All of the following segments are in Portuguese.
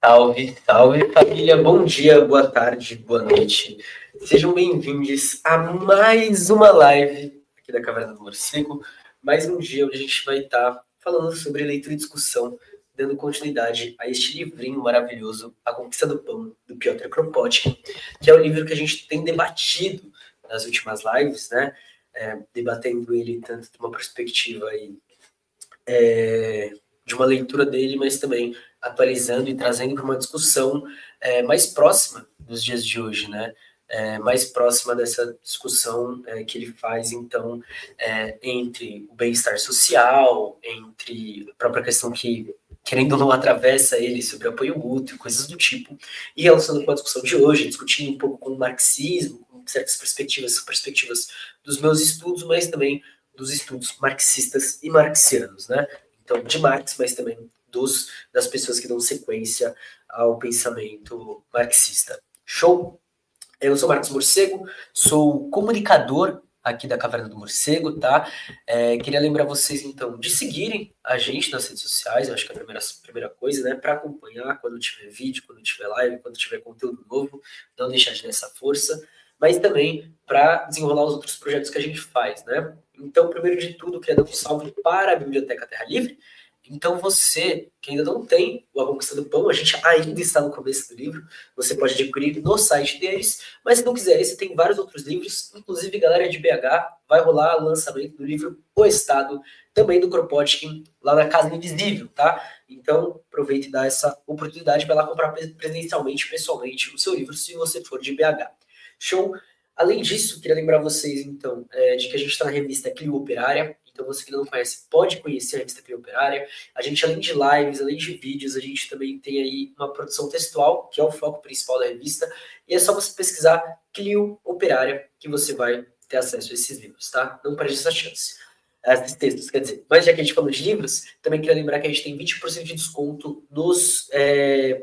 Salve, salve família, bom dia, boa tarde, boa noite. Sejam bem-vindos a mais uma live aqui da Caverna do Morcego. Mais um dia onde a gente vai estar falando sobre leitura e discussão, dando continuidade a este livrinho maravilhoso, A Conquista do Pão, do Piotr Kropotkin, que é o livro que a gente tem debatido nas últimas lives, né? Debatendo ele tanto de uma perspectiva aí, de uma leitura dele, mas também atualizando e trazendo para uma discussão mais próxima dos dias de hoje, né? Mais próxima dessa discussão que ele faz, então, entre o bem-estar social, entre a própria questão que, querendo ou não, atravessa ele sobre apoio mútuo, coisas do tipo, e relacionando com a discussão de hoje, discutindo um pouco com o marxismo, com certas perspectivas dos meus estudos, mas também dos estudos marxistas e marxianos, né? Então, de Marx, mas também das pessoas que dão sequência ao pensamento marxista. Show? Eu sou Marcos Morcego, sou comunicador aqui da Caverna do Morcego, tá? Queria lembrar vocês, então, de seguirem a gente nas redes sociais, eu acho que é a primeira coisa, né? Para acompanhar quando tiver vídeo, quando tiver live, quando tiver conteúdo novo, não deixar de dar essa força, mas também para desenrolar os outros projetos que a gente faz, né? Então, primeiro de tudo, queria dar um salve para a Biblioteca Terra Livre. Então, você que ainda não tem o A Conquista do Pão, a gente ainda está no começo do livro, você pode adquirir no site deles, mas se não quiser, você tem vários outros livros, inclusive, galera de BH, vai rolar o lançamento do livro O Estado, também do Kropotkin, lá na Casa Invisível, tá? Então, aproveite e dá essa oportunidade para lá comprar presencialmente, pessoalmente, o seu livro, se você for de BH. Show? Além disso, queria lembrar vocês, então, de que a gente está na revista Clio Operária. Então, você que não conhece, pode conhecer a revista Clio Operária. A gente, além de lives, além de vídeos, a gente também tem aí uma produção textual, que é o foco principal da revista. E é só você pesquisar Clio Operária que você vai ter acesso a esses livros, tá? Não perde essa chance. Esses textos, quer dizer. Mas já que a gente falou de livros, também queria lembrar que a gente tem 20% de desconto nos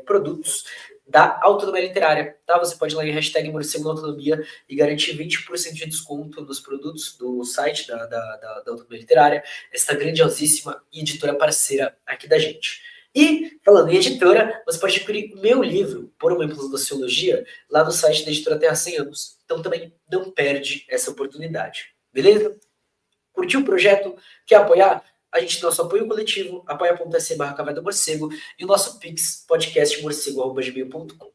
produtos da Autonomia Literária, tá? Você pode ir lá em hashtag Morcego Autonomia e garantir 20% de desconto nos produtos do site da Autonomia Literária, essa grandiosíssima editora parceira aqui da gente. E, falando em editora, você pode adquirir o meu livro, Por uma Impulso da Sociologia, lá no site da editora Terra 100 Anos. Então também não perde essa oportunidade. Beleza? Curtiu o projeto? Quer apoiar? A gente tem nosso apoio coletivo, apoia.se/Caverna do Morcego, e o nosso Pix, podcastmorcego@gmail.com.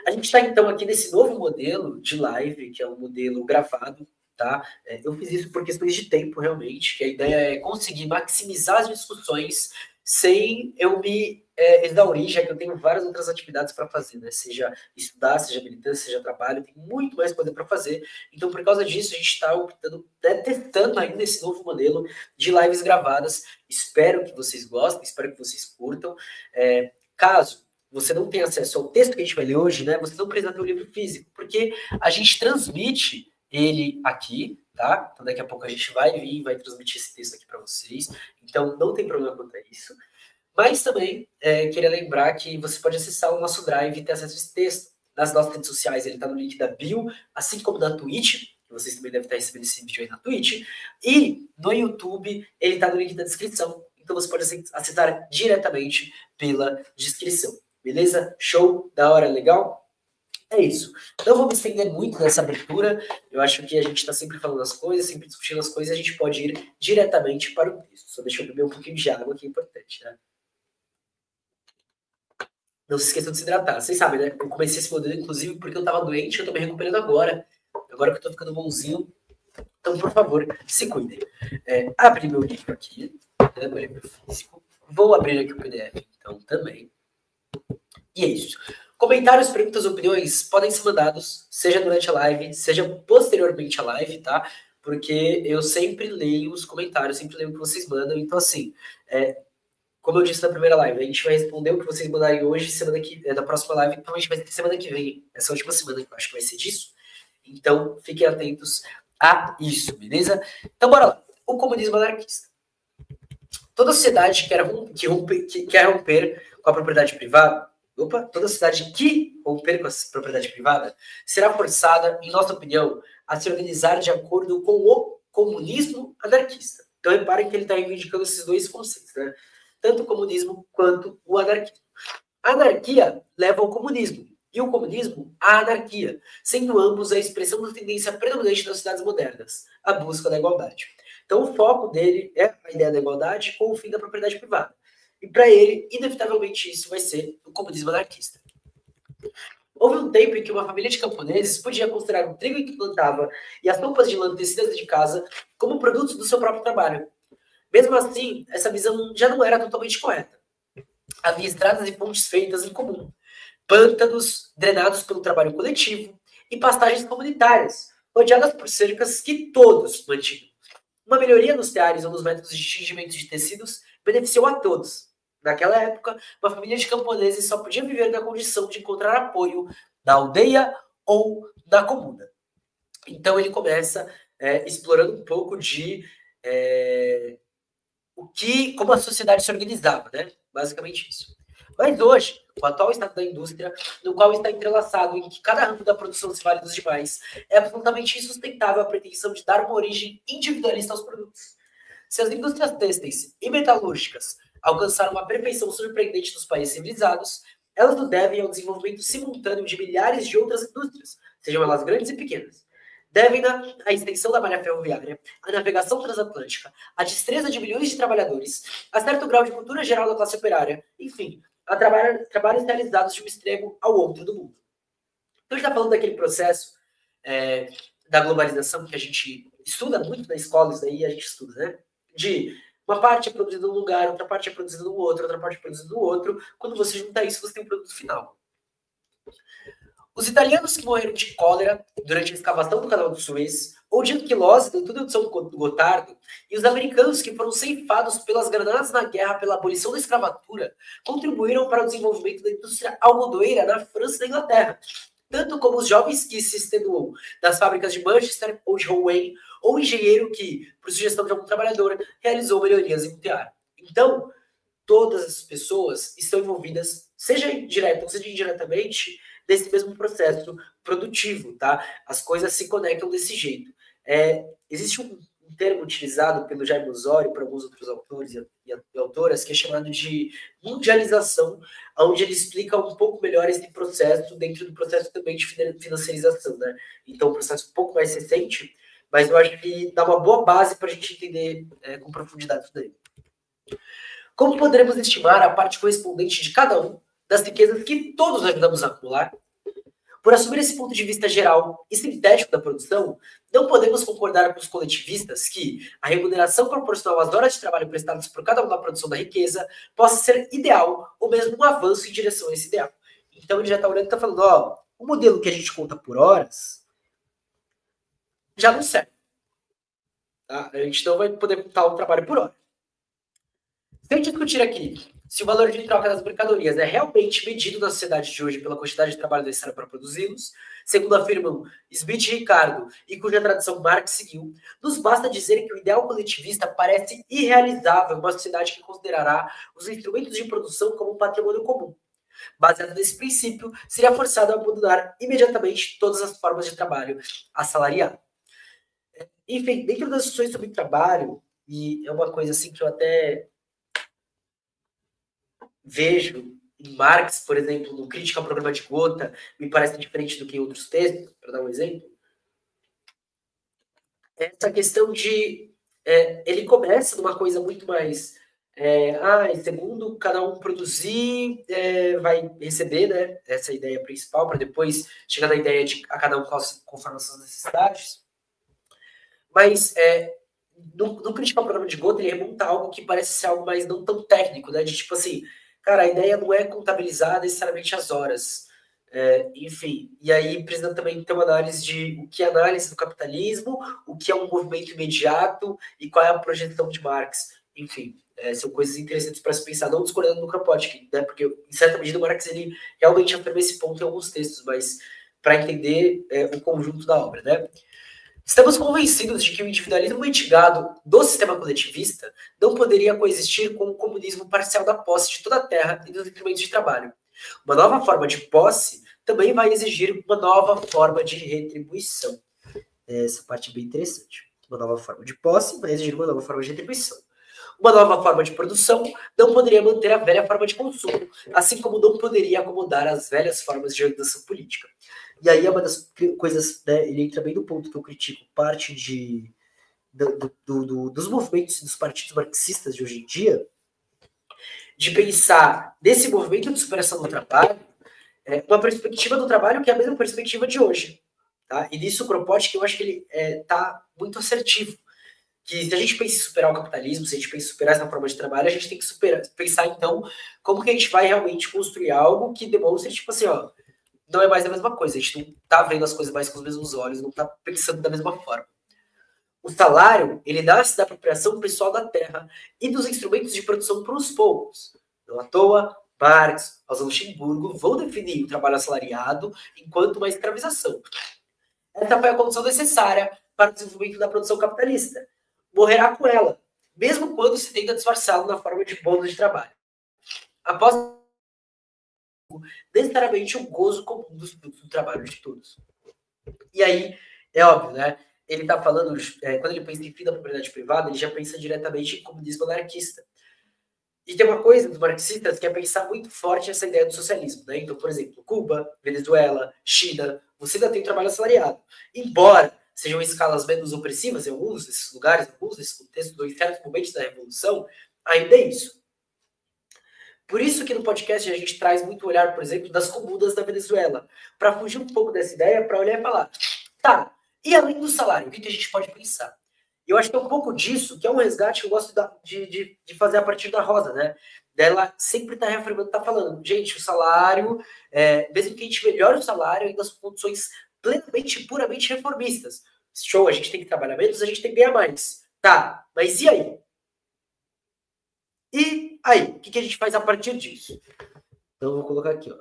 A gente está, então, aqui nesse novo modelo de live, que é um modelo gravado, tá? Eu fiz isso por questões de tempo, realmente, que a ideia é conseguir maximizar as discussões sem eu me exaurir, já que eu tenho várias outras atividades para fazer, né? Seja estudar, seja militância, seja trabalho, tem muito mais coisa para fazer. Então, por causa disso, a gente está optando, testando ainda esse novo modelo de lives gravadas. Espero que vocês gostem, espero que vocês curtam. Caso você não tenha acesso ao texto que a gente vai ler hoje, né? Você não precisa ter o livro físico, porque a gente transmite ele aqui, tá? Então daqui a pouco a gente vai vir e vai transmitir esse texto aqui para vocês. Então não tem problema quanto a isso. Mas também queria lembrar que você pode acessar o nosso Drive e ter acesso a esse texto. Nas nossas redes sociais ele está no link da bio, assim como na Twitch, que vocês também devem estar recebendo esse vídeo aí na Twitch. E no YouTube ele está no link da descrição. Então você pode acessar diretamente pela descrição. Beleza? Show? Da hora? Legal? É isso. Não vou me estender muito nessa abertura. Eu acho que a gente está sempre falando as coisas, sempre discutindo as coisas, a gente pode ir diretamente para o texto. Só deixa eu beber um pouquinho de água, que é importante, né? Não se esqueçam de se hidratar. Vocês sabem, né? Eu comecei esse modelo, inclusive, porque eu estava doente, eu tô me recuperando agora. Agora que eu tô ficando bonzinho. Então, por favor, se cuidem. Abri meu livro aqui, né? Meu livro físico. Vou abrir aqui o PDF, então, também. E é isso. Comentários, perguntas, opiniões podem ser mandados, seja durante a live, seja posteriormente à live, tá? Porque eu sempre leio os comentários, sempre leio o que vocês mandam. Então, assim, como eu disse na primeira live, a gente vai responder o que vocês mandarem hoje, na próxima live, então a gente vai ter semana que vem, essa última semana, que eu acho que vai ser disso. Então, fiquem atentos a isso, beleza? Então, bora lá. O comunismo anarquista. Toda sociedade que quer romper com a propriedade privada, toda sociedade que romper com a propriedade privada será forçada, em nossa opinião, a se organizar de acordo com o comunismo anarquista. Então, reparem que ele está reivindicando esses dois conceitos, né? Tanto o comunismo quanto o anarquismo. A anarquia leva ao comunismo, e o comunismo à anarquia, sendo ambos a expressão da tendência predominante das sociedades modernas, a busca da igualdade. Então, o foco dele é a ideia da igualdade com o fim da propriedade privada. E para ele, inevitavelmente, isso vai ser o comunismo anarquista. Houve um tempo em que uma família de camponeses podia considerar o trigo que plantava e as roupas de lã tecidas de casa como produtos do seu próprio trabalho. Mesmo assim, essa visão já não era totalmente correta. Havia estradas e pontes feitas em comum, pântanos drenados pelo trabalho coletivo e pastagens comunitárias, rodeadas por cercas que todos mantinham. Uma melhoria nos teares ou nos métodos de tingimento de tecidos beneficiou a todos. Naquela época, uma família de camponeses só podia viver na condição de encontrar apoio da aldeia ou da comuna. Então ele começa explorando um pouco de como a sociedade se organizava, né? Basicamente isso. Mas hoje, com o atual estado da indústria, no qual está entrelaçado em que cada ramo da produção se vale dos demais, é absolutamente insustentável a pretensão de dar uma origem individualista aos produtos. Se as indústrias têxteis e metalúrgicas alcançaram uma perfeição surpreendente nos países civilizados, elas o devem ao desenvolvimento simultâneo de milhares de outras indústrias, sejam elas grandes e pequenas. Devem à extensão da malha ferroviária, à navegação transatlântica, à destreza de milhões de trabalhadores, a certo grau de cultura geral da classe operária, enfim, a trabalhos realizados de um extremo ao outro do mundo. Então, a gente está falando daquele processo da globalização que a gente estuda muito na escola, isso daí a gente estuda, né? De uma parte é produzida num lugar, outra parte é produzida no outro, outra parte é produzida no outro. Quando você junta isso, você tem um produto final. Os italianos que morreram de cólera durante a escavação do canal do Suez, ou de anquilose no túnel de São Gotardo, e os americanos que foram ceifados pelas granadas na guerra pela abolição da escravatura, contribuíram para o desenvolvimento da indústria algodoeira na França e na Inglaterra, tanto como os jovens que se extenuam das fábricas de Manchester ou de Rouen, ou o engenheiro que, por sugestão de algum trabalhador, realizou melhorias em um tear. Então, todas as pessoas estão envolvidas, seja direta ou seja indiretamente, desse mesmo processo produtivo, tá? As coisas se conectam desse jeito. Existe um termo utilizado pelo Jaime Osório, por alguns outros autores e autoras, que é chamado de mundialização, onde ele explica um pouco melhor esse processo dentro do processo também de financiarização, né? Então, um processo um pouco mais recente, mas eu acho que dá uma boa base para a gente entender com profundidade isso daí. Como poderemos estimar a parte correspondente de cada um das riquezas que todos ajudamos a acumular? Por assumir esse ponto de vista geral e sintético da produção, não podemos concordar com os coletivistas que a remuneração proporcional às horas de trabalho prestadas por cada um na produção da riqueza possa ser ideal ou mesmo um avanço em direção a esse ideal. Então ele já está olhando e está falando, ó, o modelo que a gente conta por horas já não serve. Tá? A gente não vai poder contar o trabalho por hora. Sem discutir aqui se o valor de troca das mercadorias é realmente medido na sociedade de hoje pela quantidade de trabalho necessário para produzi-los, segundo afirmam Smith e Ricardo, e cuja tradição Marx seguiu, nos basta dizer que o ideal coletivista parece irrealizável em uma sociedade que considerará os instrumentos de produção como um patrimônio comum. Baseado nesse princípio, seria forçado a abandonar imediatamente todas as formas de trabalho assalariado. Enfim, dentro das discussões sobre trabalho, e é uma coisa assim que eu até vejo em Marx, por exemplo, no Crítica ao Programa de Gotha, me parece diferente do que em outros textos, para dar um exemplo. Essa questão de... ele começa numa coisa muito mais... segundo cada um produzir, vai receber, né, essa ideia principal, para depois chegar na ideia de a cada um conforme as suas necessidades. Mas... no Crítica ao Programa de Gotha, ele remonta algo que parece ser algo mais não tão técnico, né? De tipo assim, cara, a ideia não é contabilizar necessariamente as horas. Enfim, e aí precisa também ter uma análise de o que é análise do capitalismo, o que é um movimento imediato e qual é a projeção de Marx. Enfim, são coisas interessantes para se pensar, não discordando do Kropotkin, né? Porque, em certa medida, o Marx ele realmente afirma esse ponto em alguns textos, mas para entender o conjunto da obra, né? Estamos convencidos de que o individualismo mitigado do sistema coletivista não poderia coexistir com o comunismo parcial da posse de toda a terra e dos instrumentos de trabalho. Uma nova forma de posse também vai exigir uma nova forma de retribuição. Essa parte é bem interessante. Uma nova forma de posse vai exigir uma nova forma de retribuição. Uma nova forma de produção não poderia manter a velha forma de consumo, assim como não poderia acomodar as velhas formas de organização política. E aí é uma das coisas, né, ele entra bem no ponto que eu critico parte dos movimentos dos partidos marxistas de hoje em dia, de pensar nesse movimento de superação do trabalho, uma perspectiva do trabalho que é a mesma perspectiva de hoje. Tá? E nisso o Kropotkin, eu acho que ele está muito assertivo. Que se a gente pensa em superar o capitalismo, se a gente pensa em superar essa forma de trabalho, a gente tem que pensar, então, como que a gente vai realmente construir algo que demonstre, tipo assim, ó, não é mais a mesma coisa, a gente não tá vendo as coisas mais com os mesmos olhos, não tá pensando da mesma forma. O salário, ele nasce da apropriação pessoal da terra e dos instrumentos de produção para os povos. Não à toa, Marx, Rosa Luxemburgo vão definir o trabalho assalariado enquanto uma escravização. Essa foi a condição necessária para o desenvolvimento da produção capitalista. Morrerá com ela, mesmo quando se tenta disfarçá-lo na forma de bônus de trabalho. Após necessariamente o gozo comum do trabalho de todos. E aí, é óbvio, né? Ele está falando, quando ele pensa em fim da propriedade privada, ele já pensa diretamente em comunismo anarquista. E tem uma coisa dos marxistas que é pensar muito forte essa ideia do socialismo, né? Então, por exemplo, Cuba, Venezuela, China, você ainda tem trabalho assalariado. Embora sejam escalas menos opressivas em alguns desses lugares, em alguns desses contextos, em certos momentos da Revolução, ainda é isso. Por isso que no podcast a gente traz muito olhar, por exemplo, das comunas da Venezuela, para fugir um pouco dessa ideia, para olhar e falar, tá, e além do salário, o que a gente pode pensar? Eu acho que é um pouco disso, que é um resgate que eu gosto de fazer a partir da Rosa, né? Dela sempre tá reafirmando, tá falando, gente, o salário, mesmo que a gente melhore o salário, ainda são condições plenamente, puramente reformistas. Show, a gente tem que trabalhar menos, a gente tem que ganhar mais. Tá, mas e aí? E aí, o que a gente faz a partir disso? Então, eu vou colocar aqui, ó.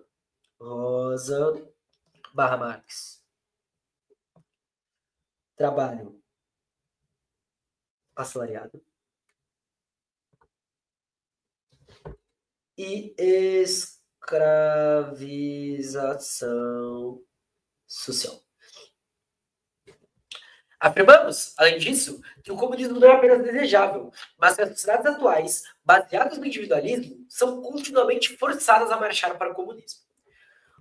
Rosa barra Marx. Trabalho assalariado. E escravização social. Afirmamos, além disso, que o comunismo não é apenas desejável, mas que as sociedades atuais, baseadas no individualismo, são continuamente forçadas a marchar para o comunismo.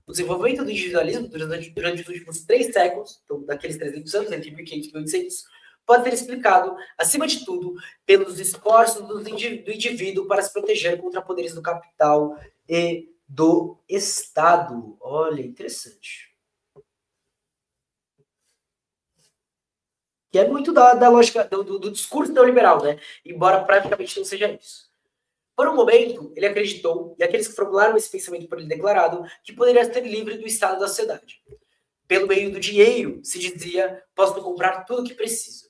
O desenvolvimento do individualismo durante os últimos 3 séculos, então daqueles 300 anos, entre 1500 e 1800, pode ser explicado, acima de tudo, pelos esforços do indivíduo para se proteger contra poderes do capital e do Estado. Olha, interessante. Que é muito da lógica, do discurso neoliberal, né? Embora praticamente não seja isso. Por um momento, ele acreditou, e aqueles que formularam esse pensamento por ele declarado, que poderia ser livre do estado da sociedade. Pelo meio do dinheiro, se dizia, posso comprar tudo o que preciso.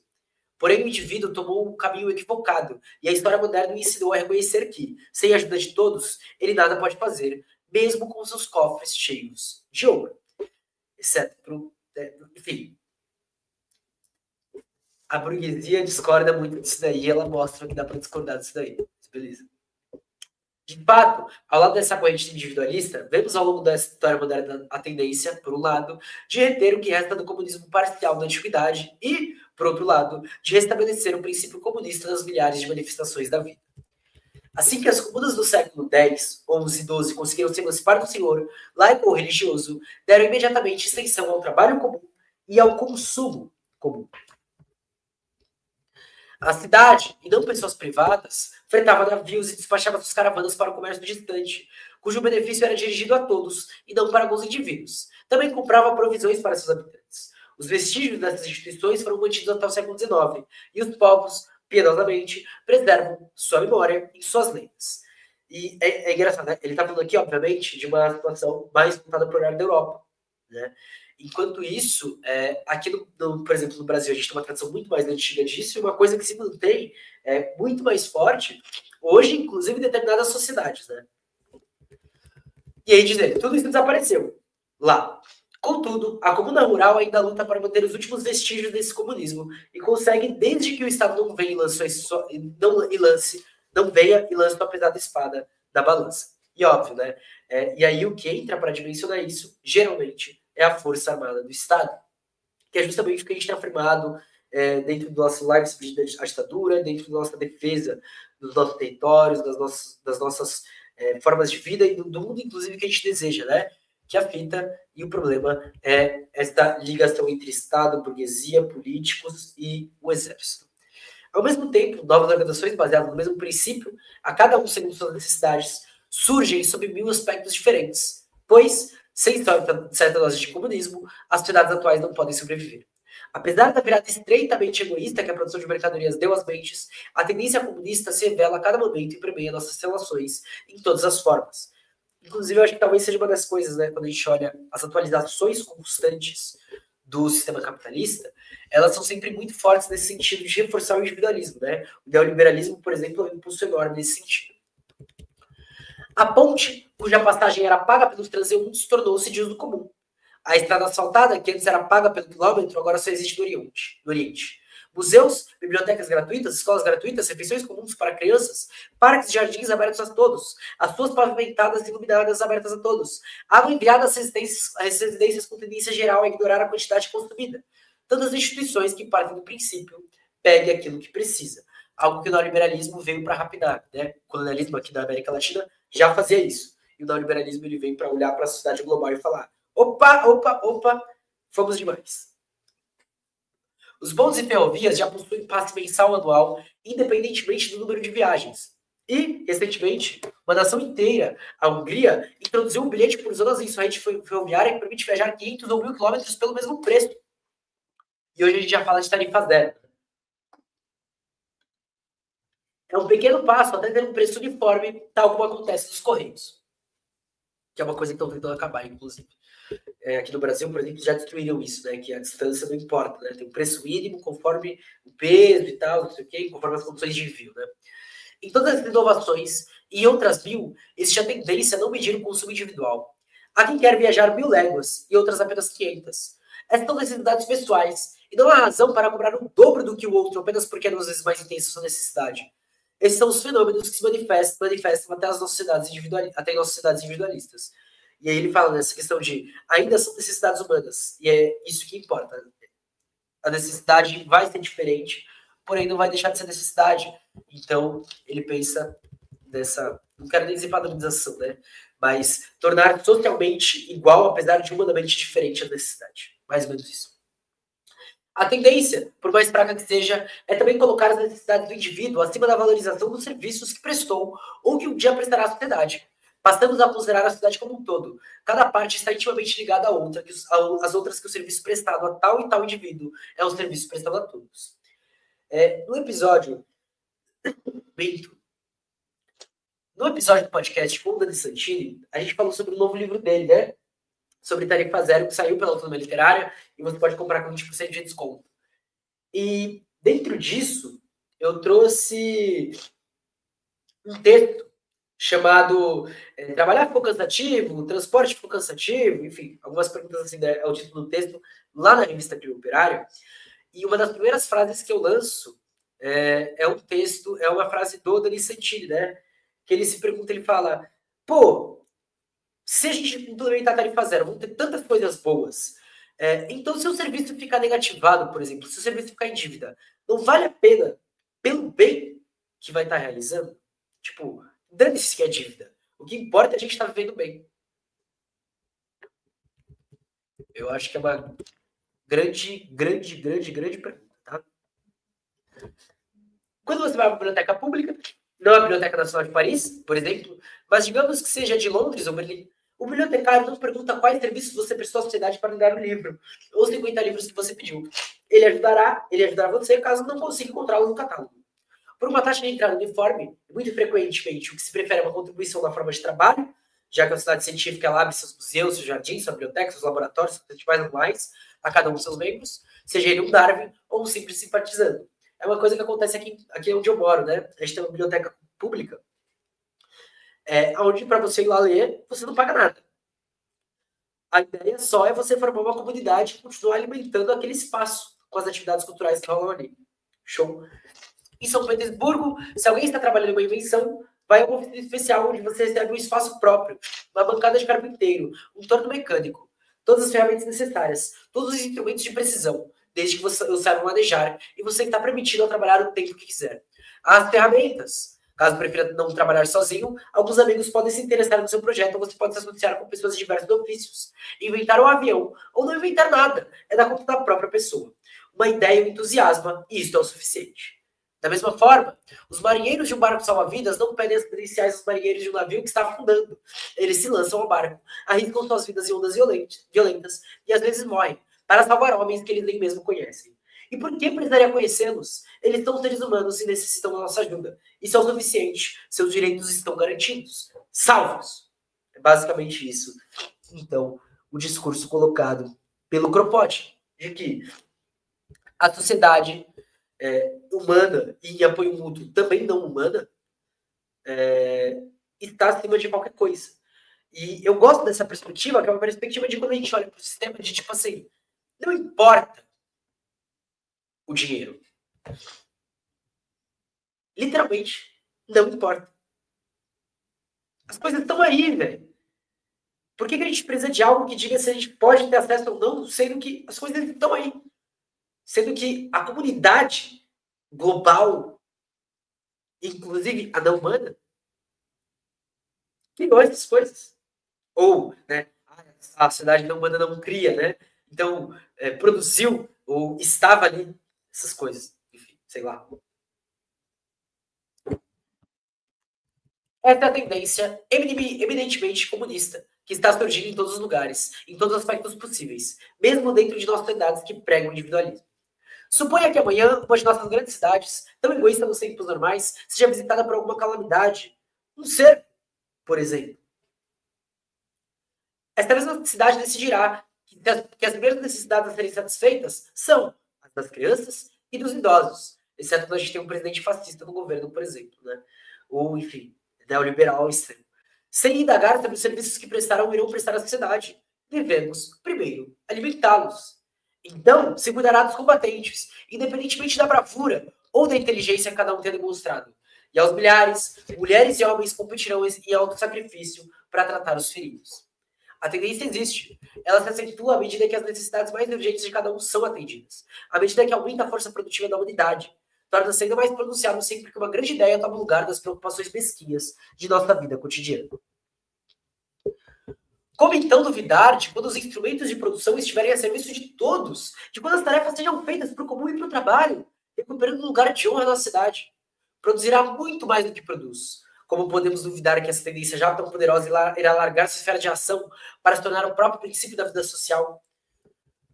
Porém, o indivíduo tomou um caminho equivocado, e a história moderna o ensinou a reconhecer que, sem a ajuda de todos, ele nada pode fazer, mesmo com seus cofres cheios de ouro. Exceto enfim. A burguesia discorda muito disso daí, ela mostra que dá para discordar disso daí. Beleza. De fato, ao lado dessa corrente individualista, vemos ao longo da história moderna a tendência, por um lado, de reter o que resta do comunismo parcial da antiguidade e, por outro lado, de restabelecer o princípio comunista nas milhares de manifestações da vida. Assim que as comunas do século X, XI e XII conseguiram se emancipar do senhor, laico ou religioso, deram imediatamente extensão ao trabalho comum e ao consumo comum. A cidade, e não pessoas privadas, fretava navios e despachava suas caravanas para o comércio distante, cujo benefício era dirigido a todos e não para alguns indivíduos. Também comprava provisões para seus habitantes. Os vestígios dessas instituições foram mantidos até o século XIX, e os povos, piedosamente, preservam sua memória em suas lendas. E é engraçado, né? Ele está falando aqui, obviamente, de uma situação mais voltada para o olhar da Europa, né? Enquanto isso, aqui, por exemplo, no Brasil, a gente tem uma tradição muito mais antiga disso, e uma coisa que se mantém muito mais forte, hoje, inclusive, em determinadas sociedades, né? E aí dizer, tudo isso desapareceu lá. Contudo, a comuna rural ainda luta para manter os últimos vestígios desse comunismo e consegue, desde que o Estado não venha e lance sua pesada espada da balança. E óbvio, né? E aí o que entra para dimensionar isso, geralmente, é a Força Armada do Estado, que é justamente o que a gente tem afirmado dentro do nosso live da ditadura, dentro da nossa defesa dos nossos territórios, das nossas formas de vida e do mundo, inclusive, que a gente deseja, né? Que a fita e o problema é esta ligação entre Estado, burguesia, políticos e o exército. Ao mesmo tempo, novas organizações baseadas no mesmo princípio, a cada um segundo suas necessidades, surgem sob 1000 aspectos diferentes, pois, sem certa dose de comunismo, as sociedades atuais não podem sobreviver. Apesar da virada estreitamente egoísta que a produção de mercadorias deu às mentes, a tendência comunista se revela a cada momento e permeia nossas relações em todas as formas. Inclusive, eu acho que talvez seja uma das coisas, né, quando a gente olha as atualizações constantes do sistema capitalista, elas são sempre muito fortes nesse sentido de reforçar o individualismo, né? O neoliberalismo, por exemplo, é um impulso enorme nesse sentido. A ponte, cuja passagem era paga pelos transeuntes, tornou-se de uso comum. A estrada asfaltada, que antes era paga pelo quilômetro, agora só existe no Oriente. Museus, bibliotecas gratuitas, escolas gratuitas, refeições comuns para crianças, parques e jardins abertos a todos, as ruas pavimentadas e iluminadas abertas a todos, água enviada às residências com tendência geral a ignorar a quantidade consumida. Tantas instituições que partem do princípio, pegue aquilo que precisa. Algo que o neoliberalismo veio para rapidar, né? O colonialismo aqui da América Latina já fazia isso. E o neoliberalismo ele veio para olhar para a sociedade global e falar: opa, fomos demais. Os bondes e ferrovias já possuem passe mensal anual, independentemente do número de viagens. E, recentemente, uma nação inteira, a Hungria, introduziu um bilhete por zonas em sua rede ferroviária que permite viajar 500 ou 1000 quilômetros pelo mesmo preço. E hoje a gente já fala de tarifa zero. É um pequeno passo até ter um preço uniforme, tal como acontece nos Correios. Que é uma coisa que estão tentando acabar, inclusive. Aqui no Brasil, por exemplo, já destruíram isso, né? Que a distância não importa, né? Tem um preço mínimo conforme o peso e tal, não sei o quê, conforme as condições de envio, né? Em todas as inovações e outras 1000, existe a tendência a não medir o consumo individual. Há quem quer viajar 1000 léguas e outras apenas 500. Essas são necessidades pessoais e não há razão para cobrar o dobro do que o outro apenas porque é duas vezes mais intensa sua necessidade. Esses são os fenômenos que se manifestam até as nossas cidades individualistas. E aí ele fala nessa questão de ainda são necessidades humanas. E é isso que importa. A necessidade vai ser diferente, porém não vai deixar de ser necessidade. Então, ele pensa nessa... Não quero nem dizer padronização, né? Mas tornar socialmente igual, apesar de humanamente diferente a necessidade. Mais ou menos isso. A tendência, por mais fraca que seja, é também colocar as necessidades do indivíduo acima da valorização dos serviços que prestou ou que um dia prestará à sociedade. Passamos a considerar a sociedade como um todo. Cada parte está intimamente ligada à outra, às outras que o serviço prestado a tal e tal indivíduo é um serviço prestado a todos. No episódio do podcast com o Dani Santini, a gente falou sobre o novo livro dele, né? Sobre Tarifa Zero, que saiu pela Autonomia Literária, e você pode comprar com 20% de desconto. E dentro disso, eu trouxe um texto chamado Trabalhar ficou cansativo, Transporte ficou cansativo, enfim, algumas perguntas assim, é o título do texto, lá na revista Clima Operário. E uma das primeiras frases que eu lanço é uma frase do Dani Santini, né? Que ele se pergunta, ele fala, pô, se a gente implementar a tarifa zero, vão ter tantas coisas boas. Então, se o serviço ficar negativado, por exemplo, se o serviço ficar em dívida, não vale a pena, pelo bem que vai estar realizando? Tipo, dane-se que é dívida. O que importa é a gente estar vivendo bem. Eu acho que é uma grande pergunta, tá? Quando você vai para uma biblioteca pública, não a Biblioteca Nacional de Paris, por exemplo, mas digamos que seja de Londres ou Berlim, o bibliotecário não pergunta quais serviços você prestou à sociedade para lhe dar o livro, ou os 50 livros que você pediu. Ele ajudará você caso não consiga encontrá-lo no catálogo. Por uma taxa de entrada uniforme, muito frequentemente o que se prefere é uma contribuição na forma de trabalho, já que a sociedade científica ela abre seus museus, seus jardins, suas bibliotecas, seus laboratórios, seus festivais anuais, a cada um dos seus membros, seja ele um Darwin ou um simples simpatizante. É uma coisa que acontece aqui onde eu moro, né? A gente tem uma biblioteca pública, onde para você ir lá ler, você não paga nada. A ideia só é você formar uma comunidade e continuar alimentando aquele espaço com as atividades culturais que rolam ali. Show? Em São Petersburgo, se alguém está trabalhando em uma invenção, vai a uma oficina especial onde você recebe um espaço próprio, uma bancada de carpinteiro, um torno mecânico, todas as ferramentas necessárias, todos os instrumentos de precisão, desde que você saiba manejar e você está permitido a trabalhar o tempo que quiser. As ferramentas, Caso prefira não trabalhar sozinho, alguns amigos podem se interessar no seu projeto ou você pode se associar com pessoas de diversos ofícios. Inventar um avião ou não inventar nada é da conta da própria pessoa. Uma ideia o entusiasma e isto é o suficiente. Da mesma forma, os marinheiros de um barco salva-vidas não pedem as credenciais dos marinheiros de um navio que está afundando. Eles se lançam ao barco, arriscam suas vidas em ondas violentas e às vezes morrem para salvar homens que eles nem mesmo conhecem. E por que precisaria conhecê-los? Eles são seres humanos e necessitam da nossa ajuda. Isso é o suficiente. Seus direitos estão garantidos. Salvos. É basicamente isso. Então, o discurso colocado pelo Kropotkin de que a sociedade humana e em apoio mútuo também não humana está acima de qualquer coisa. E eu gosto dessa perspectiva, que é uma perspectiva de quando a gente olha para o sistema de tipo assim, não importa o dinheiro. Literalmente, não importa. As coisas estão aí, velho. Por que a gente precisa de algo que diga se a gente pode ter acesso ou não, sendo que as coisas estão aí? Sendo que a comunidade global, inclusive a não humana, criou essas coisas. Ou, né, a sociedade não humana não cria, né? Então, produziu ou estava ali essas coisas. Enfim, sei lá. Essa é a tendência eminentemente comunista, que está surgindo em todos os lugares, em todos os aspectos possíveis, mesmo dentro de nossas sociedades que pregam o individualismo. Suponha que amanhã, uma de nossas grandes cidades, tão egoísta nos tempos normais, seja visitada por alguma calamidade. Um cerco, por exemplo. Esta mesma cidade decidirá que as primeiras necessidades a serem satisfeitas são as das crianças e dos idosos, exceto quando a gente tem um presidente fascista no governo, por exemplo, né? Ou, enfim, neoliberal ao extremo. Sem indagar sobre os serviços que prestarão ou irão prestar à sociedade, devemos, primeiro, alimentá-los. Então, se cuidará dos combatentes, independentemente da bravura ou da inteligência que cada um tenha demonstrado. E aos milhares, mulheres e homens competirão em alto sacrifício para tratar os feridos. A tendência existe. Ela se acentua à medida que as necessidades mais urgentes de cada um são atendidas. À medida que aumenta a força produtiva da humanidade. Torna-se ainda mais pronunciado sempre que uma grande ideia toma lugar das preocupações mesquinhas de nossa vida cotidiana. Como então duvidar de quando os instrumentos de produção estiverem a serviço de todos, de quando as tarefas sejam feitas para o comum e para o trabalho, recuperando um lugar de honra na cidade? Produzirá muito mais do que produz. Como podemos duvidar que essa tendência já tão poderosa irá largar sua esfera de ação para se tornar o próprio princípio da vida social?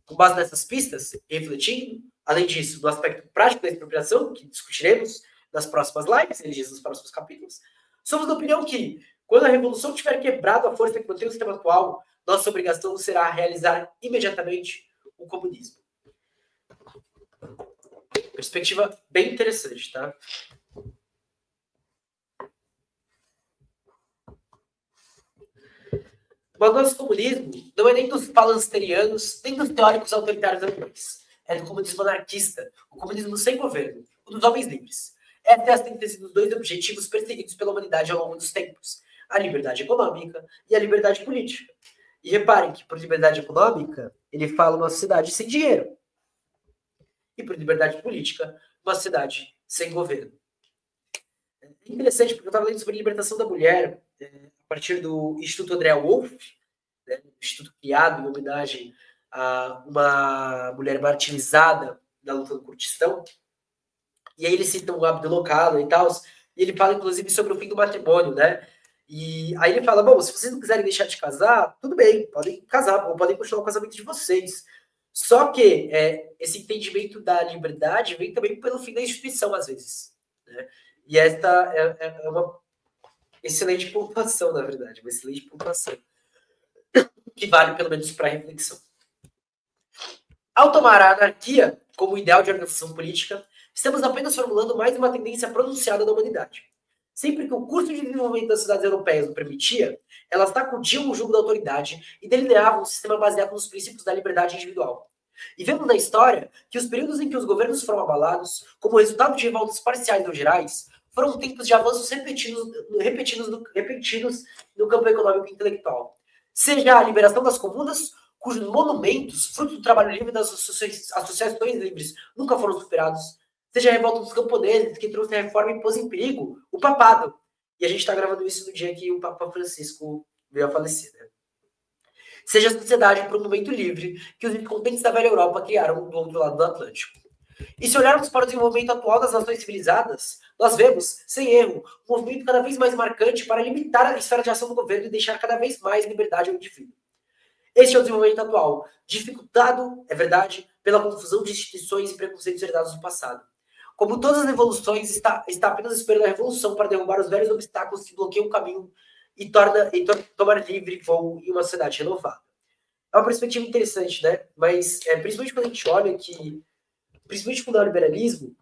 Com base nessas pistas, refletindo, além disso, no aspecto prático da expropriação, que discutiremos nas próximas lives, nos próximos capítulos, somos da opinião que, quando a revolução tiver quebrado a força que mantém o sistema atual, nossa obrigação será realizar imediatamente o comunismo. Perspectiva bem interessante, tá? Mas nosso comunismo não é nem dos palansterianos, nem dos teóricos autoritários alemães. É do comunismo anarquista, o comunismo sem governo, o dos homens livres. Essa é a síntese dos dois objetivos perseguidos pela humanidade ao longo dos tempos: a liberdade econômica e a liberdade política. E reparem que, por liberdade econômica, ele fala uma sociedade sem dinheiro. E por liberdade política, uma sociedade sem governo. É interessante, porque eu estava lendo sobre a libertação da mulher, a partir do Instituto Andrea Wolff, né, um instituto criado em homenagem a uma mulher martirizada na luta do Kurdistão. E aí ele cita um Abdul Öcalan e tal, e ele fala, inclusive, sobre o fim do matrimônio, né? E aí ele fala, bom, se vocês não quiserem deixar de casar, tudo bem, podem casar, ou podem continuar o casamento de vocês. Só que esse entendimento da liberdade vem também pelo fim da instituição, às vezes. Né? E esta é uma excelente pontuação, na verdade, uma excelente pontuação, que vale, pelo menos, para reflexão. Ao tomar a anarquia como ideal de organização política, estamos apenas formulando mais uma tendência pronunciada da humanidade. Sempre que o curso de desenvolvimento das cidades europeias o permitia, elas sacudiam o jugo da autoridade e delineavam um sistema baseado nos princípios da liberdade individual. E vemos na história que os períodos em que os governos foram abalados, como resultado de revoltas parciais ou gerais, foram tempos de avanços repetidos no campo econômico e intelectual. Seja a liberação das comunas, cujos monumentos, fruto do trabalho livre das associações livres, nunca foram superados, seja a revolta dos camponeses, que trouxe a reforma e pôs em perigo o papado. E a gente está gravando isso no dia que o Papa Francisco veio a falecer, né? Seja a sociedade para um momento livre que os incumbentes da velha Europa criaram do outro lado do Atlântico. E se olharmos para o desenvolvimento atual das nações civilizadas, nós vemos, sem erro, um movimento cada vez mais marcante para limitar a esfera de ação do governo e deixar cada vez mais liberdade ao indivíduo. Este é o desenvolvimento atual, dificultado, é verdade, pela confusão de instituições e preconceitos herdados do passado. Como todas as revoluções, está apenas esperando a revolução para derrubar os velhos obstáculos que bloqueiam o caminho e tomar livre voo em uma sociedade renovada. É uma perspectiva interessante, né? Mas, principalmente quando a gente olha que, principalmente com o neoliberalismo,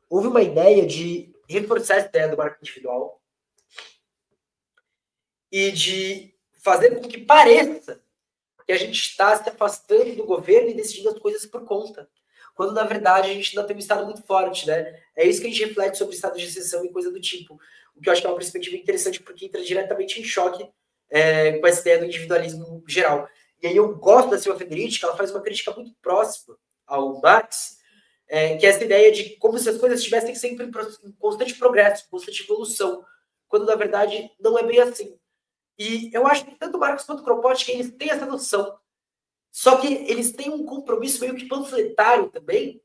houve uma ideia de reforçar essa ideia do marco individual e de fazer com que pareça que a gente está se afastando do governo e decidindo as coisas por conta. Quando, na verdade, a gente ainda tem um Estado muito forte, né? É isso que a gente reflete sobre o estado de exceção e coisa do tipo. O que eu acho que é uma perspectiva interessante, porque entra diretamente em choque com essa ideia do individualismo geral. E aí eu gosto da Silvia Federici, que ela faz uma crítica muito próxima ao Marx, que é essa ideia de como se as coisas estivessem sempre em constante progresso, constante evolução, quando, na verdade, não é bem assim. E eu acho que tanto o Marx quanto o Kropotkin, eles têm essa noção. Só que eles têm um compromisso meio que panfletário também,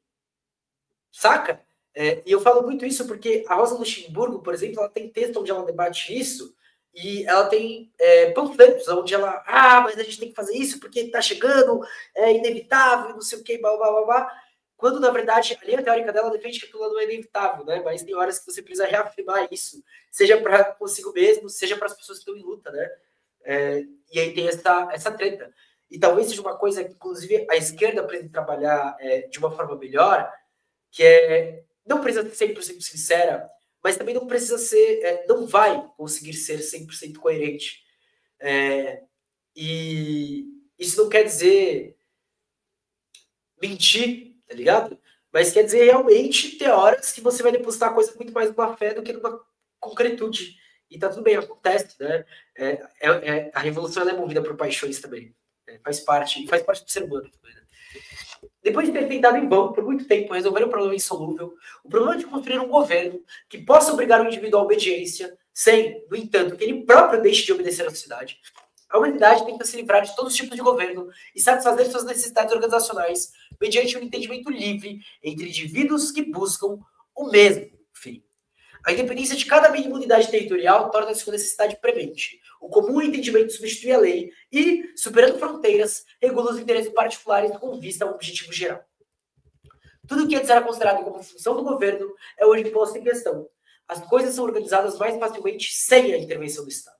saca? E eu falo muito isso porque a Rosa Luxemburgo, por exemplo, ela tem texto onde ela debate isso, e ela tem panfletos onde ela, mas a gente tem que fazer isso porque tá chegando, é inevitável, não sei o que, blá, blá, blá, blá. Quando, na verdade, a linha teórica dela defende que aquilo não é inevitável, né? Mas tem horas que você precisa reafirmar isso, seja para consigo mesmo, seja para as pessoas que estão em luta, né? E aí tem essa treta. E talvez seja uma coisa que, inclusive, a esquerda precisa trabalhar de uma forma melhor, que não precisa ser 100% sincera, mas também não precisa ser, não vai conseguir ser 100% coerente. E isso não quer dizer mentir, tá ligado? Mas quer dizer realmente ter horas que você vai depositar coisas muito mais numa fé do que numa concretude. E tá tudo bem, acontece, né? A revolução é movida por paixões também. Faz parte do ser humano também, né? Depois de ter tentado em vão por muito tempo resolver um problema insolúvel, o problema de construir um governo que possa obrigar o indivíduo à obediência, sem, no entanto, que ele próprio deixe de obedecer à sociedade, a humanidade tenta se livrar de todos os tipos de governo e satisfazer suas necessidades organizacionais mediante um entendimento livre entre indivíduos que buscam o mesmo fim. A independência de cada mínima unidade territorial torna-se uma necessidade premente. O comum entendimento substitui a lei e, superando fronteiras, regula os interesses particulares com vista a um objetivo geral. Tudo o que antes era considerado como função do governo é hoje posto em questão. As coisas são organizadas mais facilmente sem a intervenção do Estado.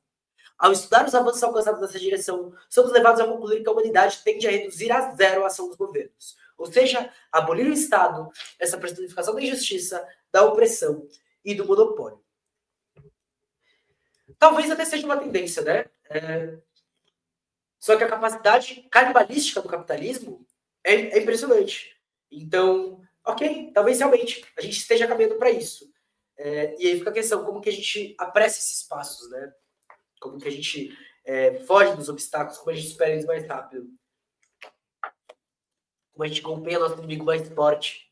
Ao estudar os avanços alcançados nessa direção, somos levados a concluir que a humanidade tende a reduzir a zero a ação dos governos. Ou seja, abolir o Estado, essa personificação da injustiça, da opressão e do monopólio. Talvez até seja uma tendência, né? Só que a capacidade canibalística do capitalismo é impressionante. Então, ok, talvez realmente a gente esteja caminhando para isso. E aí fica a questão, como que a gente apressa esses passos, né? Como que a gente foge dos obstáculos, como a gente espera eles mais rápido. Como a gente acompanha nosso inimigo mais forte.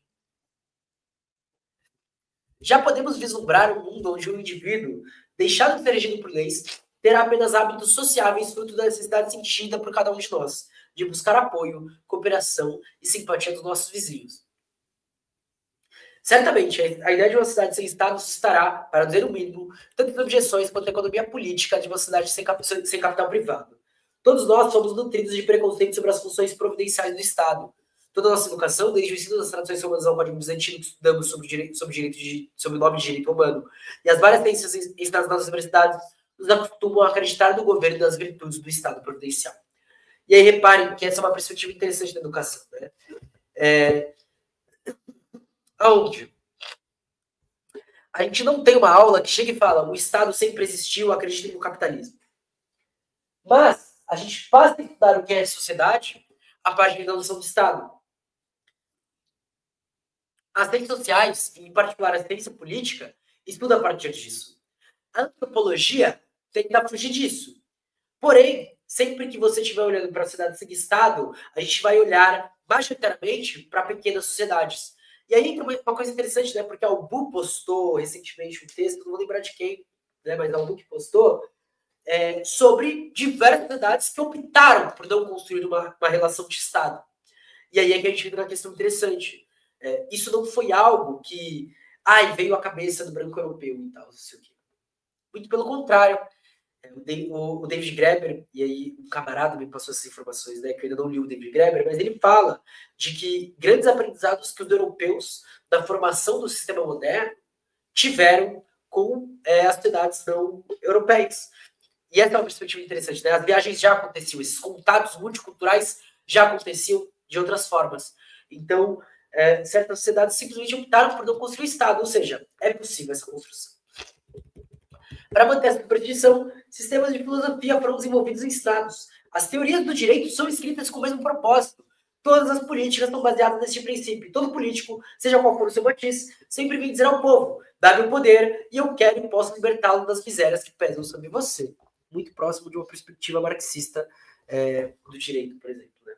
Já podemos vislumbrar um mundo onde o indivíduo, deixado de ser regido por leis, terá apenas hábitos sociáveis fruto da necessidade sentida por cada um de nós, de buscar apoio, cooperação e simpatia dos nossos vizinhos. Certamente, a ideia de uma cidade sem Estado suscitará, para dizer o mínimo, tantas objeções quanto a economia política de uma cidade sem capital privado. Todos nós somos nutridos de preconceito sobre as funções providenciais do Estado. Toda a nossa educação, desde o ensino das tradições romanas ao Código Bizantino, que estudamos sobre o nome de direito romano, e as várias ciências ensinadas nas universidades, nos acostumam a acreditar no governo e das virtudes do Estado providencial. E aí reparem que essa é uma perspectiva interessante da educação, né? Aonde a gente não tem uma aula que chega e fala o Estado sempre existiu, acredita no capitalismo. Mas a gente passa a estudar o que é sociedade a partir da noção do Estado. As ciências sociais, em particular a ciência política, estuda a partir disso. A antropologia tenta fugir disso. Porém, sempre que você estiver olhando para a sociedade sem Estado, a gente vai olhar majoritariamente para pequenas sociedades. E aí tem uma coisa interessante, né? Porque a Albu postou recentemente um texto, não vou lembrar de quem, né? Mas a Albu que postou, sobre diversas cidades que optaram por não construir uma relação de Estado. E aí é que a gente entra na questão interessante. Isso não foi algo que veio à cabeça do branco europeu e tal, não sei o quê. Muito pelo contrário. O David Graeber, e aí um camarada me passou essas informações, né, que eu ainda não li o David Graeber, mas ele fala de que grandes aprendizados que os europeus, da formação do sistema moderno, tiveram com as sociedades não europeias. E essa é uma perspectiva interessante, né? As viagens já aconteciam, esses contatos multiculturais já aconteciam de outras formas. Então, certas sociedades simplesmente optaram por não construir Estado, ou seja, é possível essa construção. Para manter essa superstição, sistemas de filosofia foram desenvolvidos em estados. As teorias do direito são escritas com o mesmo propósito. Todas as políticas estão baseadas nesse princípio. Todo político, seja qual for o seu matiz, sempre vem dizer ao povo: dá-me o poder e eu quero e posso libertá-lo das misérias que pesam sobre você. Muito próximo de uma perspectiva marxista do direito, por exemplo. Né?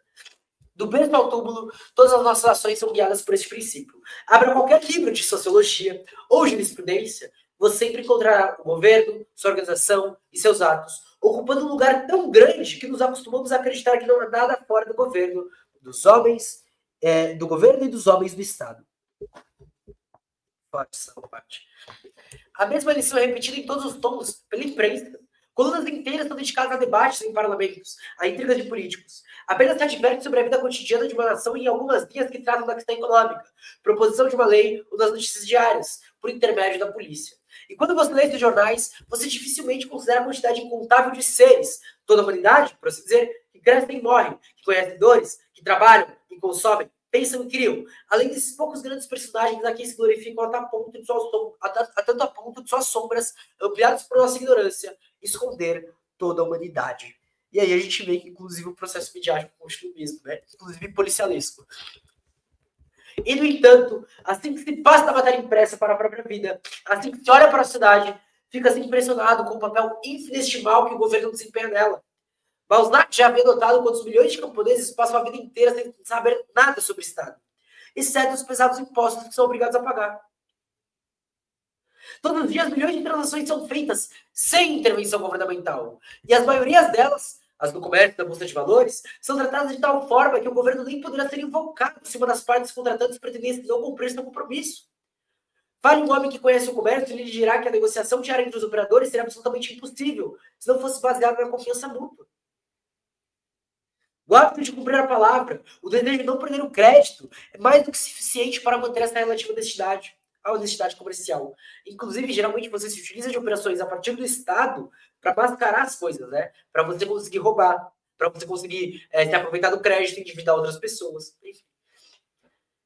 Do berço ao túmulo, todas as nossas ações são guiadas por esse princípio. Abra qualquer livro de sociologia ou jurisprudência, você sempre encontrará o governo, sua organização e seus atos ocupando um lugar tão grande que nos acostumamos a acreditar que não há nada fora do governo, dos homens, do governo e dos homens do Estado. Forte essa parte. A mesma lição é repetida em todos os tons pela imprensa. Colunas inteiras são dedicadas a debates em parlamentos, a intrigas de políticos. Apenas se adverte sobre a vida cotidiana de uma nação em algumas linhas que tratam da questão econômica, proposição de uma lei ou das notícias diárias, por intermédio da polícia. E quando você lê esses jornais, você dificilmente considera a quantidade incontável de seres, toda a humanidade, por assim dizer, que crescem e morrem, que conhecem dores, que trabalham e consomem, pensam e criam. Além desses poucos grandes personagens aqui se glorificam até a ponto de tanto a ponto de suas sombras, ampliadas por nossa ignorância, esconder toda a humanidade. E aí a gente vê que, inclusive, o processo midiático continua mesmo, né? Inclusive policialesco. E, no entanto, assim que se passa da matéria impressa para a própria vida, assim que se olha para a sociedade, fica-se impressionado com o papel infinitesimal que o governo desempenha nela. Balzac já havia notado quantos milhões de camponeses passam a vida inteira sem saber nada sobre o Estado, exceto os pesados impostos que são obrigados a pagar. Todos os dias, milhões de transações são feitas sem intervenção governamental. E as maiorias delas, as do comércio da Bolsa de Valores, são tratadas de tal forma que o governo nem poderá ser invocado se uma das partes contratantes pretendesse não cumprir seu compromisso. Fale um homem que conhece o comércio e lhe dirá que a negociação diária entre os operadores seria absolutamente impossível se não fosse baseada na confiança mútua. O hábito de cumprir a palavra, o desejo de não perder o crédito, é mais do que suficiente para manter essa relativa honestidade, a honestidade comercial. Inclusive, geralmente você se utiliza de operações a partir do Estado para mascarar as coisas, né? Para você conseguir roubar, para você conseguir se aproveitar do crédito e endividar outras pessoas. Enfim.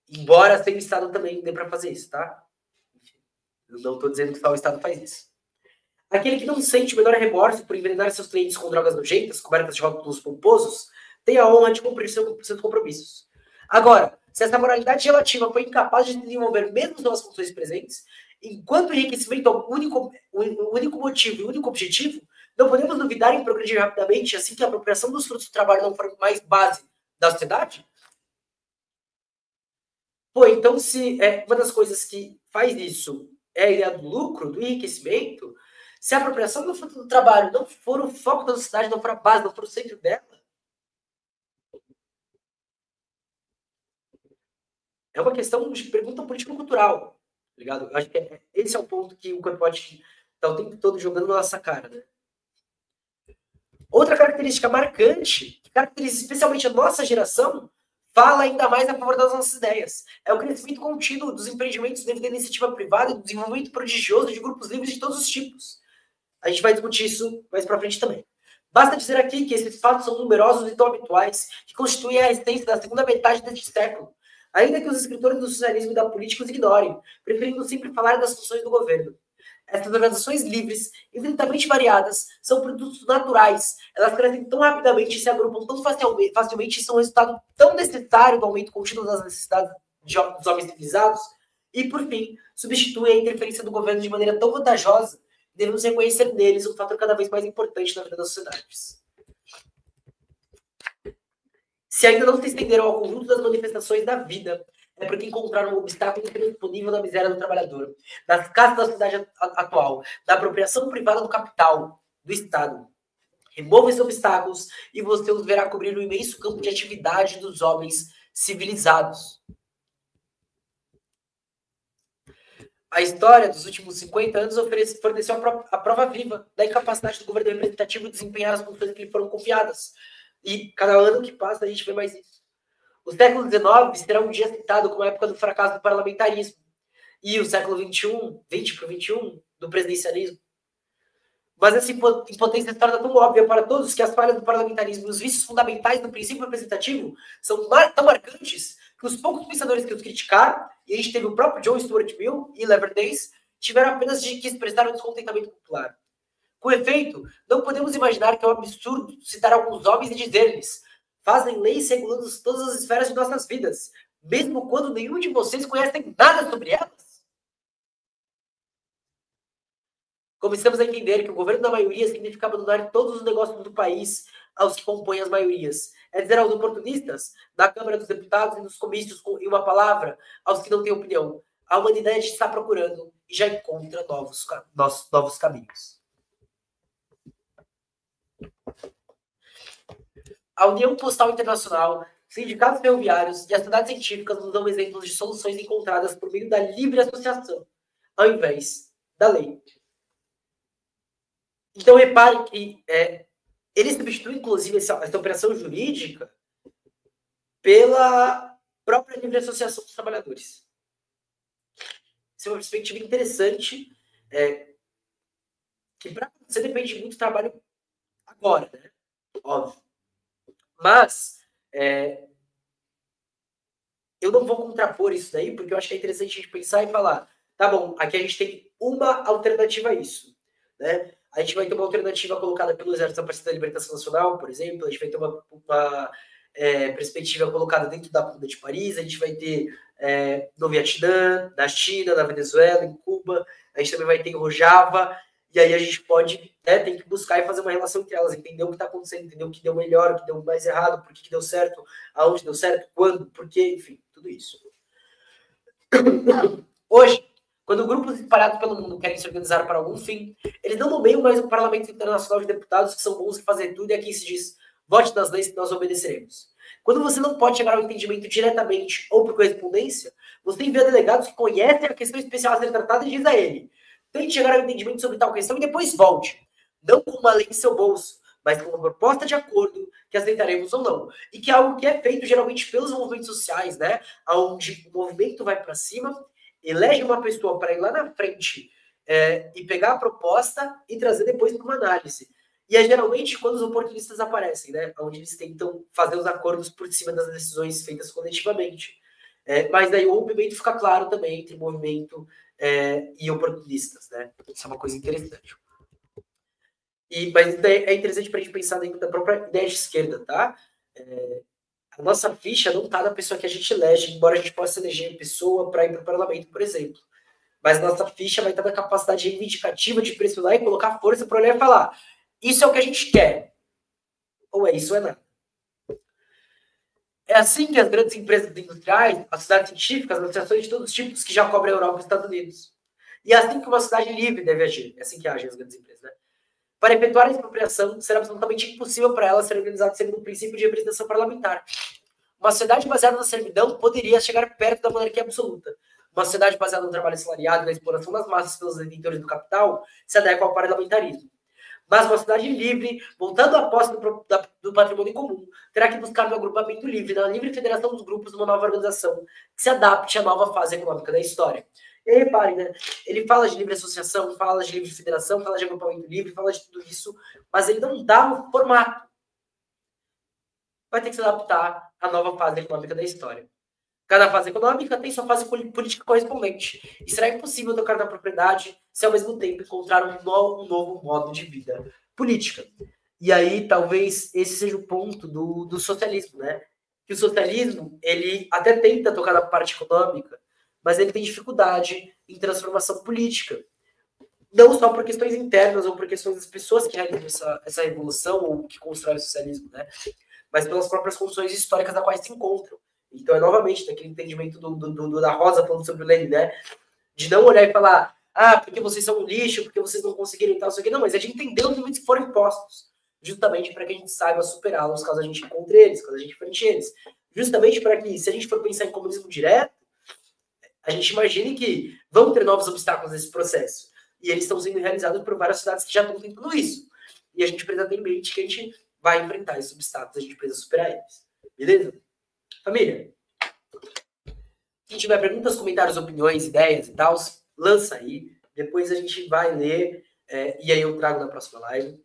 Embora sem o Estado também dê para fazer isso, tá? Enfim. Eu não estou dizendo que só o Estado faz isso. Aquele que não sente o menor remorso por envenenar seus clientes com drogas nojentas, cobertas de rótulos pomposos, tem a honra de cumprir seus compromissos. Agora, se essa moralidade relativa foi incapaz de desenvolver mesmo suas funções presentes, enquanto o enriquecimento é o único motivo e o único objetivo, não podemos duvidar em progredir rapidamente assim que a apropriação dos frutos do trabalho não for mais base da sociedade? Pô, então se uma das coisas que faz isso é a ideia do lucro, do enriquecimento, se a apropriação do fruto do trabalho não for o foco da sociedade, não for a base, não for o centro dela, é uma questão de pergunta político-cultural, ligado? Eu acho que esse é o ponto que o Capote está o tempo todo jogando na nossa cara, né? Outra característica marcante, que caracteriza especialmente a nossa geração, fala ainda mais a favor das nossas ideias. É o crescimento contínuo dos empreendimentos devido à iniciativa privada e do desenvolvimento prodigioso de grupos livres de todos os tipos. A gente vai discutir isso mais pra frente também. Basta dizer aqui que esses fatos são numerosos e tão habituais que constituem a essência da segunda metade deste século, ainda que os escritores do socialismo e da política os ignorem, preferindo sempre falar das funções do governo. Essas organizações livres, infinitamente variadas, são produtos naturais. Elas crescem tão rapidamente e se agrupam tão facilmente e são um resultado tão necessário do aumento contínuo das necessidades dos homens civilizados e, por fim, substituem a interferência do governo de maneira tão vantajosa. Devemos reconhecer neles um fator cada vez mais importante na vida das sociedades. Se ainda não se estenderam ao conjunto das manifestações da vida, é porque encontraram um obstáculo indisponível na miséria do trabalhador, nas casas da sociedade atual, da apropriação privada do capital, do Estado. Remova esses obstáculos e você os verá cobrir o imenso campo de atividade dos homens civilizados. A história dos últimos 50 anos forneceu a prova viva da incapacidade do governo representativo de desempenhar as funções que lhe foram confiadas. E cada ano que passa a gente vê mais isso. O século XIX será um dia citado como a época do fracasso do parlamentarismo. E o século XXI, 20 para o 21, do presidencialismo. Mas essa impotência se torna tão óbvia para todos que as falhas do parlamentarismo e os vícios fundamentais do princípio representativo são tão marcantes que os poucos pensadores que os criticaram, e a gente teve o próprio John Stuart Mill e Leverdace, tiveram apenas que expressar um descontentamento popular. Com efeito, não podemos imaginar que é um absurdo citar alguns homens e dizer-lhes: fazem leis regulando todas as esferas de nossas vidas, mesmo quando nenhum de vocês conhece nada sobre elas. Começamos a entender que o governo da maioria significa abandonar todos os negócios do país aos que compõem as maiorias. É dizer aos oportunistas, na Câmara dos Deputados e nos comícios, em uma palavra, aos que não têm opinião. A humanidade está procurando e já encontra novos caminhos. A União Postal Internacional, sindicatos ferroviários e as sociedades científicas nos dão exemplos de soluções encontradas por meio da livre associação, ao invés da lei. Então, reparem que ele substitui, inclusive, essa operação jurídica pela própria livre associação dos trabalhadores. Isso é uma perspectiva interessante, que para você depende muito do trabalho agora, né? Óbvio. Mas eu não vou contrapor isso daí, porque eu acho que é interessante a gente pensar e falar, tá bom, aqui a gente tem uma alternativa a isso, né? A gente vai ter uma alternativa colocada pelo Exército da Libertação Nacional, por exemplo, a gente vai ter uma perspectiva colocada dentro da Comuna de Paris, a gente vai ter no Vietnã, na China, na Venezuela, em Cuba, a gente também vai ter em Rojava, e aí a gente pode, tem que buscar e fazer uma relação entre elas, entender o que está acontecendo, entender o que deu melhor, o que deu mais errado, por que deu certo, aonde deu certo, quando, por quê, enfim, tudo isso. Hoje, quando grupos espalhados pelo mundo querem se organizar para algum fim, eles não nomeiam mais um parlamento internacional de deputados que são bons em fazer tudo e aqui se diz, vote nas leis que nós obedeceremos. Quando você não pode chegar ao entendimento diretamente ou por correspondência, você envia delegados que conhecem a questão especial a ser tratada e diz a ele, tente chegar ao entendimento sobre tal questão e depois volte. Não com uma lei em seu bolso, mas com uma proposta de acordo que aceitaremos ou não. E que é algo que é feito geralmente pelos movimentos sociais, né? Onde o movimento vai para cima, elege uma pessoa para ir lá na frente e pegar a proposta e trazer depois para uma análise. E é geralmente quando os oportunistas aparecem, né? Onde eles tentam fazer os acordos por cima das decisões feitas coletivamente. Mas daí o rompimento fica claro também entre movimento e oportunistas, né? Isso é uma coisa interessante. Mas é interessante para a gente pensar dentro da própria ideia de esquerda, tá? A nossa ficha não está na pessoa que a gente elege, embora a gente possa eleger a pessoa para ir para o parlamento, por exemplo. Mas a nossa ficha vai estar na capacidade reivindicativa de pressionar e colocar força para olhar e falar, isso é o que a gente quer. Ou é isso ou é nada. É assim que as grandes empresas industriais, as sociedades científicas, as associações de todos os tipos que já cobrem a Europa e os Estados Unidos. E é assim que uma sociedade livre deve agir. É assim que agem as grandes empresas, né? Para efetuar a expropriação, será absolutamente impossível para ela ser organizada segundo o princípio de representação parlamentar. Uma sociedade baseada na servidão poderia chegar perto da monarquia absoluta. Uma sociedade baseada no trabalho assalariado e na exploração das massas pelos detentores do capital se adequa ao parlamentarismo. Mas uma sociedade livre, voltando à posse do patrimônio comum, terá que buscar no agrupamento livre, na livre federação dos grupos, uma nova organização que se adapte à nova fase econômica da história. E aí, reparem, né? Ele fala de livre associação, fala de livre federação, fala de agrupamento livre, fala de tudo isso, mas ele não dá um formato. Vai ter que se adaptar à nova fase econômica da história. Cada fase econômica tem sua fase política correspondente. E será impossível tocar na propriedade se ao mesmo tempo encontrar um novo modo de vida política. E aí, talvez, esse seja o ponto do socialismo, né? Que o socialismo, ele até tenta tocar na parte econômica, mas ele tem dificuldade em transformação política. Não só por questões internas ou por questões das pessoas que realizam essa revolução ou que constroem o socialismo, né? Mas pelas próprias condições históricas nas quais se encontram. Então é novamente daquele entendimento da Rosa falando sobre o Lenin, né? De não olhar e falar, porque vocês são um lixo, porque vocês não conseguiram e tal, isso aqui. Não, mas é de entender os limites que foram impostos. Justamente para que a gente saiba superá-los caso a gente encontre eles, caso a gente enfrente eles. Justamente para que, se a gente for pensar em comunismo direto, a gente imagine que vão ter novos obstáculos nesse processo. E eles estão sendo realizados por várias cidades que já estão tentando isso. E a gente precisa ter em mente que a gente vai enfrentar esses obstáculos, a gente precisa superar eles. Beleza? Família, quem tiver perguntas, comentários, opiniões, ideias e tal, lança aí. Depois a gente vai ler e aí eu trago na próxima live.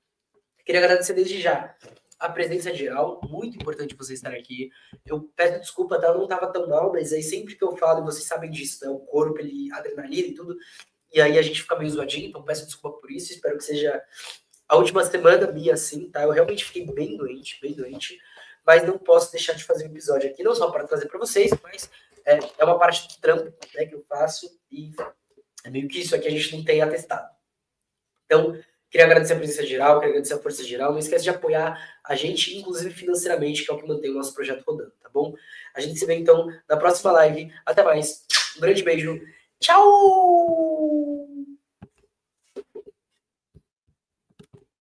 Queria agradecer desde já a presença geral, muito importante vocês estarem aqui. Eu peço desculpa, tá? Eu não estava tão mal, mas aí sempre que eu falo, e vocês sabem disso, né? O corpo, ele adrenalina e tudo, e aí a gente fica meio zoadinho, então peço desculpa por isso, espero que seja a última semana minha assim, tá? Eu realmente fiquei bem doente, mas não posso deixar de fazer um episódio aqui, não só para trazer para vocês, mas é uma parte do trampo, né, que eu faço, e é meio que isso aqui a gente não tem atestado. Então, queria agradecer a presença geral, queria agradecer a força geral. Não esquece de apoiar a gente, inclusive financeiramente, que é o que mantém o nosso projeto rodando, tá bom? A gente se vê, então, na próxima live. Até mais. Um grande beijo. Tchau!